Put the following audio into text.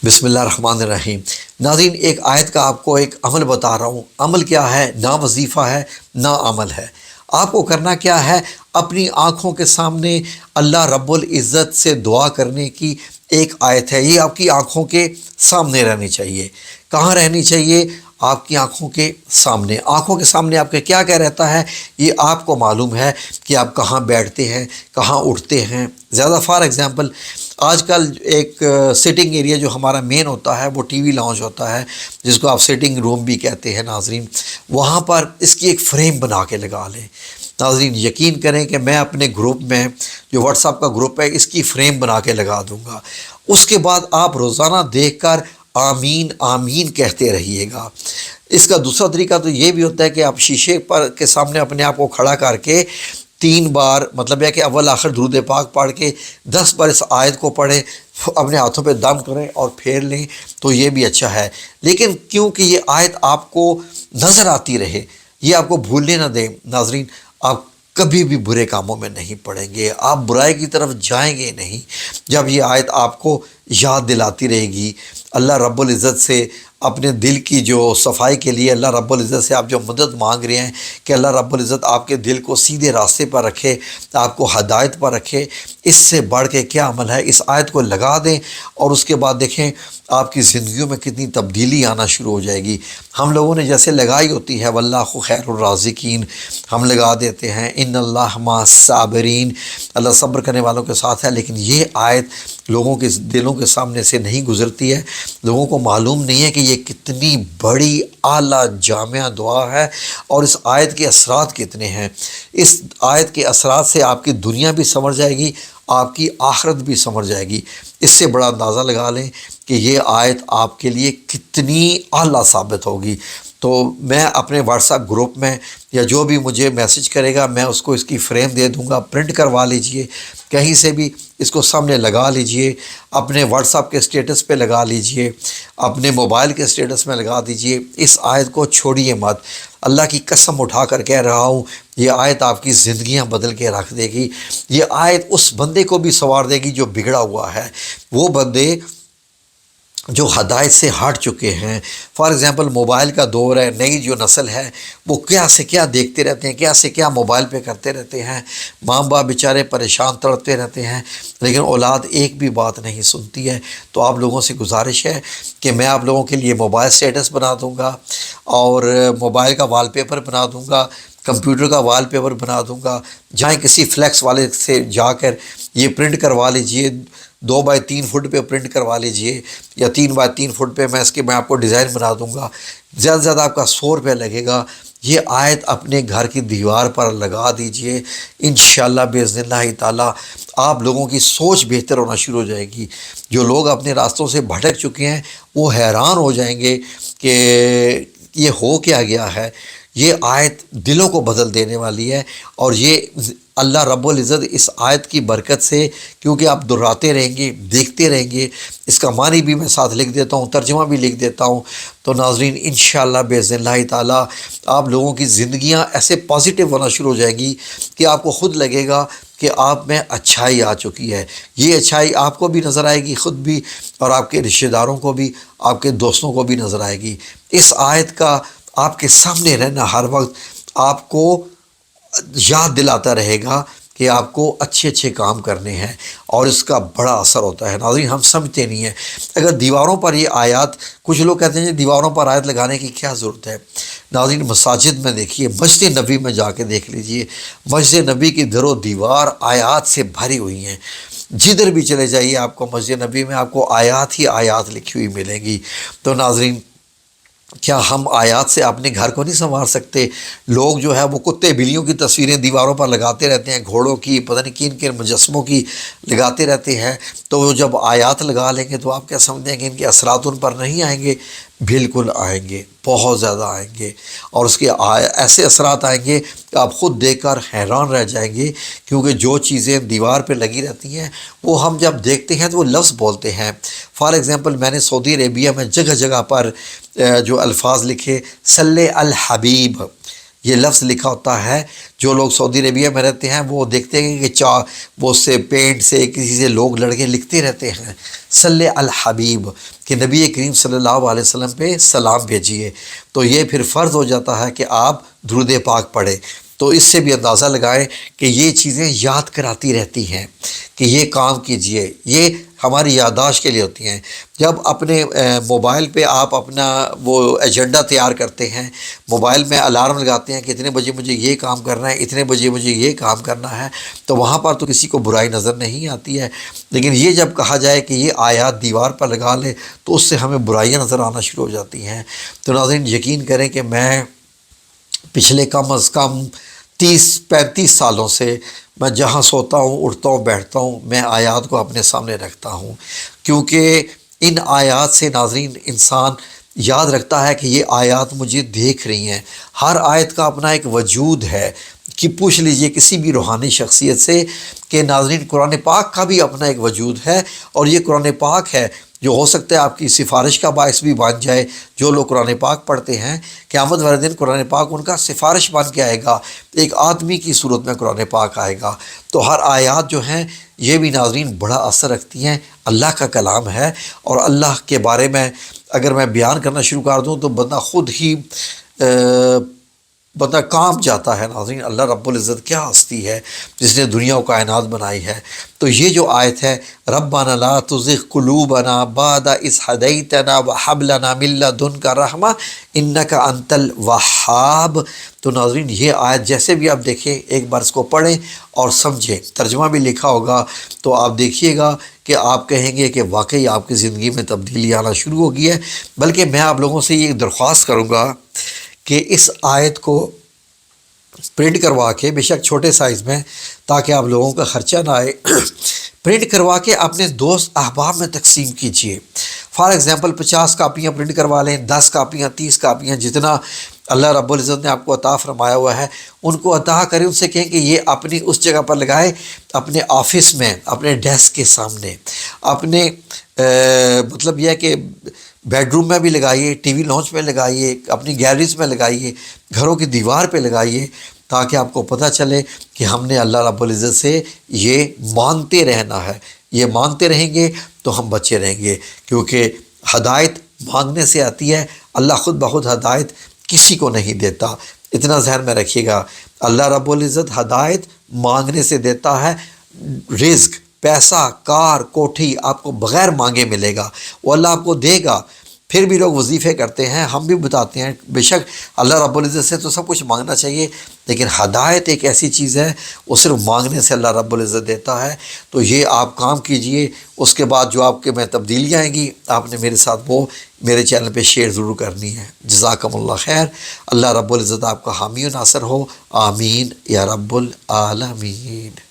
بسم اللہ الرحمن الرحیم۔ ناظرین، ایک آیت کا آپ کو ایک عمل بتا رہا ہوں۔ عمل کیا ہے؟ نہ وظیفہ ہے نہ عمل ہے۔ آپ کو کرنا کیا ہے؟ اپنی آنکھوں کے سامنے اللہ رب العزت سے دعا کرنے کی ایک آیت ہے، یہ آپ کی آنکھوں کے سامنے رہنی چاہیے۔ کہاں رہنی چاہیے؟ آپ کی آنکھوں کے سامنے۔ آنکھوں کے سامنے آپ کے کیا رہتا ہے؟ یہ آپ کو معلوم ہے کہ آپ کہاں بیٹھتے ہیں، کہاں اٹھتے ہیں۔ زیادہ فار ایگزامپل آج کل ایک سٹنگ ایریا جو ہمارا مین ہوتا ہے وہ ٹی وی لاؤنج ہوتا ہے، جس کو آپ سٹنگ روم بھی کہتے ہیں ناظرین۔ وہاں پر اس کی ایک فریم بنا کے لگا لیں۔ ناظرین یقین کریں کہ میں اپنے گروپ میں جو واٹس ایپ کا گروپ ہے اس کی فریم بنا کے لگا دوں گا۔ اس کے بعد آپ روزانہ دیکھ کر آمین آمین کہتے رہیے گا۔ اس کا دوسرا طریقہ تو یہ بھی ہوتا ہے کہ آپ شیشے پر کے سامنے اپنے آپ کو کھڑا کر کے 3 بار، مطلب ہے کہ اول آخر درود پاک پڑھ کے 10 بار اس آیت کو پڑھیں، اپنے ہاتھوں پہ دم کریں اور پھیر لیں، تو یہ بھی اچھا ہے۔ لیکن کیونکہ یہ آیت آپ کو نظر آتی رہے، یہ آپ کو بھولنے نہ دیں ناظرین، آپ کبھی بھی برے کاموں میں نہیں پڑیں گے، آپ برائی کی طرف جائیں گے نہیں۔ جب یہ آیت آپ کو یاد دلاتی رہے گی، اللہ رب العزت سے اپنے دل کی جو صفائی کے لیے اللہ رب العزت سے آپ جو مدد مانگ رہے ہیں کہ اللہ رب العزت آپ کے دل کو سیدھے راستے پر رکھے، آپ کو ہدایت پر رکھے، اس سے بڑھ کے کیا عمل ہے؟ اس آیت کو لگا دیں اور اس کے بعد دیکھیں آپ کی زندگیوں میں کتنی تبدیلی آنا شروع ہو جائے گی۔ ہم لوگوں نے جیسے لگائی ہوتی ہے واللہ خیر الرازقین، ہم لگا دیتے ہیں ان اللہ مع الصابرین، اللہ صبر کرنے والوں کے ساتھ ہے، لیکن یہ آیت لوگوں کے دلوں کے سامنے سے نہیں گزرتی ہے۔ لوگوں کو معلوم نہیں ہے کہ یہ کتنی بڑی اعلیٰ جامع دعا ہے اور اس آیت کے اثرات کتنے ہیں۔ اس آیت کے اثرات سے آپ کی دنیا بھی سنور جائے گی، آپ کی آخرت بھی سنور جائے گی۔ اس سے بڑا اندازہ لگا لیں کہ یہ آیت آپ کے لیے کتنی اعلیٰ ثابت ہوگی۔ تو میں اپنے واٹس ایپ گروپ میں یا جو بھی مجھے میسج کرے گا میں اس کو اس کی فریم دے دوں گا، پرنٹ کروا لیجئے، کہیں سے بھی اس کو سامنے لگا لیجئے، اپنے واٹس ایپ کے اسٹیٹس پہ لگا لیجئے، اپنے موبائل کے اسٹیٹس میں لگا دیجئے۔ اس آیت کو چھوڑیے مت۔ اللہ کی قسم اٹھا کر کہہ رہا ہوں، یہ آیت آپ کی زندگیاں بدل کے رکھ دے گی۔ یہ آیت اس بندے کو بھی سنوار دے گی جو بگڑا ہوا ہے، وہ بندے جو ہدایت سے ہٹ چکے ہیں۔ فار ایگزامپل موبائل کا دور ہے، نئی جو نسل ہے وہ کیا سے کیا دیکھتے رہتے ہیں، کیا سے کیا موبائل پہ کرتے رہتے ہیں، ماں باپ بیچارے پریشان تڑپتے رہتے ہیں، لیکن اولاد ایک بھی بات نہیں سنتی ہے۔ تو آپ لوگوں سے گزارش ہے کہ میں آپ لوگوں کے لیے موبائل سٹیٹس بنا دوں گا اور موبائل کا وال پیپر بنا دوں گا، کمپیوٹر کا وال پیپر بنا دوں گا۔ جائیں کسی فلیکس والے سے جا کر یہ پرنٹ کروا لیجئے، 2x3 فٹ پہ پرنٹ کروا لیجئے یا 3x3 فٹ پہ میں آپ کو ڈیزائن بنا دوں گا۔ زیادہ سے زیادہ آپ کا 100 روپے لگے گا۔ یہ آیت اپنے گھر کی دیوار پر لگا دیجئے، انشاءاللہ باذن اللہ تعالیٰ آپ لوگوں کی سوچ بہتر ہونا شروع ہو جائے گی۔ جو لوگ اپنے راستوں سے بھٹک چکے ہیں وہ حیران ہو جائیں گے کہ یہ ہو کیا گیا ہے۔ یہ آیت دلوں کو بدل دینے والی ہے، اور یہ اللہ رب العزت اس آیت کی برکت سے، کیونکہ آپ دہراتے رہیں گے، دیکھتے رہیں گے، اس کا معنی بھی میں ساتھ لکھ دیتا ہوں، ترجمہ بھی لکھ دیتا ہوں، تو ناظرین انشاءاللہ باذن اللہ تعالیٰ آپ لوگوں کی زندگیاں ایسے پازیٹیو ہونا شروع ہو جائیں گی کہ آپ کو خود لگے گا کہ آپ میں اچھائی آ چکی ہے۔ یہ اچھائی آپ کو بھی نظر آئے گی، خود بھی، اور آپ کے رشتہ داروں کو بھی، آپ کے دوستوں کو بھی نظر آئے گی۔ اس آیت کا آپ کے سامنے رہنا ہر وقت آپ کو یاد دلاتا رہے گا کہ آپ کو اچھے اچھے کام کرنے ہیں، اور اس کا بڑا اثر ہوتا ہے۔ ناظرین ہم سمجھتے نہیں ہیں، اگر دیواروں پر یہ آیات، کچھ لوگ کہتے ہیں دیواروں پر آیت لگانے کی کیا ضرورت ہے؟ ناظرین مساجد میں دیکھیے، مسجد نبی میں جا کے دیکھ لیجئے، مسجد نبی کی در و دیوار آیات سے بھری ہوئی ہیں۔ جدھر بھی چلے جائیے آپ کو مسجد نبی میں آپ کو آیات ہی آیات لکھی ہوئی ملیں گی۔ تو ناظرین کیا ہم آیات سے اپنے گھر کو نہیں سنوار سکتے؟ لوگ جو ہے وہ کتے بلیوں کی تصویریں دیواروں پر لگاتے رہتے ہیں، گھوڑوں کی، پتہ نہیں کن کن مجسموں کی لگاتے رہتے ہیں، تو وہ جب آیات لگا لیں گے تو آپ کیا سمجھیں کہ ان کے اثرات ان پر نہیں آئیں گے؟ بالکل آئیں گے، بہت زیادہ آئیں گے، اور اس کے ایسے اثرات آئیں گے کہ آپ خود دیکھ کر حیران رہ جائیں گے، کیونکہ جو چیزیں دیوار پہ لگی رہتی ہیں وہ ہم جب دیکھتے ہیں تو وہ لفظ بولتے ہیں۔ فار ایگزامپل میں نے سعودی عربیہ میں جگہ جگہ پر جو الفاظ لکھے صلی الحبیب، یہ لفظ لکھا ہوتا ہے. جو لوگ سعودی عربیہ میں رہتے ہیں وہ دیکھتے ہیں کہ وہ سے پینٹ سے کسی سے لوگ لڑکے لکھتے رہتے ہیں صلی الحبیب کہ نبی کریم صلی اللہ علیہ وسلم پہ سلام بھیجیے. تو یہ پھر فرض ہو جاتا ہے کہ آپ درود پاک پڑھیں. تو اس سے بھی اندازہ لگائیں کہ یہ چیزیں یاد کراتی رہتی ہیں کہ یہ کام کیجئے. یہ ہماری یادداشت کے لیے ہوتی ہیں. جب اپنے موبائل پہ آپ اپنا وہ ایجنڈا تیار کرتے ہیں، موبائل میں الارم لگاتے ہیں کہ اتنے بجے مجھے یہ کام کرنا ہے، اتنے بجے مجھے یہ کام کرنا ہے، تو وہاں پر تو کسی کو برائی نظر نہیں آتی ہے. لیکن یہ جب کہا جائے کہ یہ آیات دیوار پر لگا لے تو اس سے ہمیں برائیاں نظر آنا شروع ہو جاتی ہیں. تو ناظرین یقین کریں کہ میں پچھلے کم از کم 30-35 سالوں سے میں جہاں سوتا ہوں، اٹھتا ہوں، بیٹھتا ہوں، میں آیات کو اپنے سامنے رکھتا ہوں، کیونکہ ان آیات سے ناظرین انسان یاد رکھتا ہے کہ یہ آیات مجھے دیکھ رہی ہیں. ہر آیت کا اپنا ایک وجود ہے کہ پوچھ لیجئے کسی بھی روحانی شخصیت سے کہ ناظرین قرآن پاک کا بھی اپنا ایک وجود ہے، اور یہ قرآن پاک ہے جو ہو سکتا ہے آپ کی سفارش کا باعث بھی بن جائے. جو لوگ قرآن پاک پڑھتے ہیں قیامت والے دن قرآن پاک ان کا سفارش بن کے آئے گا، ایک آدمی کی صورت میں قرآن پاک آئے گا. تو ہر آیات جو ہیں یہ بھی ناظرین بڑا اثر رکھتی ہیں. اللہ کا کلام ہے، اور اللہ کے بارے میں اگر میں بیان کرنا شروع کر دوں تو بندہ خود ہی بندہ کانپ جاتا ہے. ناظرین اللہ رب العزت کیا ہستی ہے جس نے دنیا و کائنات بنائی ہے. تو یہ جو آیت ہے ربنا لا تزغ قلوبنا بعد اذ ہدیتنا وہب لنا من لدنک رحمہ انک انت الوہاب. تو ناظرین یہ آیت جیسے بھی آپ دیکھیں ایک بار اس کو پڑھیں اور سمجھیں. ترجمہ بھی لکھا ہوگا تو آپ دیکھیے گا کہ آپ کہیں گے کہ واقعی آپ کی زندگی میں تبدیلی آنا شروع ہو گئی ہے. بلکہ میں آپ لوگوں سے یہ درخواست کروں گا کہ اس آیت کو پرنٹ کروا کے، بے شک چھوٹے سائز میں تاکہ آپ لوگوں کا خرچہ نہ آئے، پرنٹ کروا کے اپنے دوست احباب میں تقسیم کیجئے. فار ایگزامپل 50 کاپیاں پرنٹ کروا لیں، 10 کاپیاں، 30 کاپیاں، جتنا اللہ رب العزت نے آپ کو عطا فرمایا ہوا ہے ان کو عطا کریں. ان سے کہیں کہ یہ اپنی اس جگہ پر لگائے، اپنے آفس میں، اپنے ڈیسک کے سامنے، اپنے مطلب یہ ہے کہ بیڈ روم میں بھی لگائیے، ٹی وی لانچ میں لگائیے، اپنی گیلریز میں لگائیے، گھروں کی دیوار پہ لگائیے، تاکہ آپ کو پتہ چلے کہ ہم نے اللہ رب العزت سے یہ مانگتے رہنا ہے. یہ مانگتے رہیں گے تو ہم بچے رہیں گے، کیونکہ ہدایت مانگنے سے آتی ہے. اللہ خود بخود ہدایت کسی کو نہیں دیتا. اتنا ذہن میں رکھیے گا، اللہ رب العزت ہدایت مانگنے سے دیتا ہے. رزق، پیسہ، کار، کوٹھی آپ کو بغیر مانگے ملے گا، وہ اللہ آپ کو دے گا. پھر بھی لوگ وظیفے کرتے ہیں، ہم بھی بتاتے ہیں بے شک اللہ رب العزت سے تو سب کچھ مانگنا چاہیے، لیکن ہدایت ایک ایسی چیز ہے وہ صرف مانگنے سے اللہ رب العزت دیتا ہے. تو یہ آپ کام کیجئے. اس کے بعد جو آپ کے میں تبدیلیاں آئیں گی آپ نے میرے ساتھ وہ میرے چینل پہ شیئر ضرور کرنی ہے. جزاکم اللہ خیر. اللہ رب العزت آپ کا حامی و ناصر ہو. آمین یا رب العالمین.